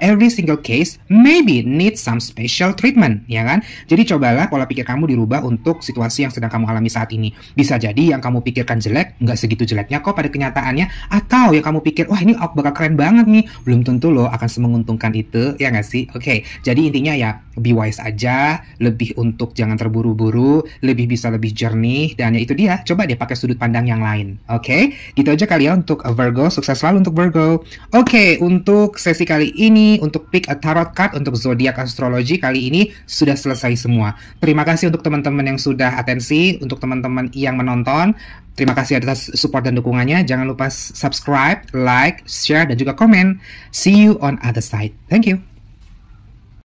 Every single case maybe need some special treatment, ya kan? Jadi cobalah pola pikir kamu dirubah untuk situasi yang sedang kamu alami saat ini. Bisa jadi yang kamu pikirkan jelek nggak segitu jeleknya kok pada kenyataannya, atau yang kamu pikir wah ini bakal keren banget nih, belum tentu loh akan semenguntungkan itu, ya nggak sih? Oke, jadi intinya ya be wise aja, lebih untuk jangan terburu-buru, lebih jernih, dan ya itu dia, coba deh pakai sudut pandang yang lain. Oke, gitu aja kali ya untuk Virgo. Sukses selalu untuk Virgo. Oke, untuk sesi kali ini, untuk pick a tarot card untuk zodiak astrologi kali ini sudah selesai semua. Terima kasih untuk teman-teman yang sudah atensi, untuk teman-teman yang menonton. Terima kasih atas support dan dukungannya. Jangan lupa subscribe, like, share, dan juga komen. See you on other side. Thank you.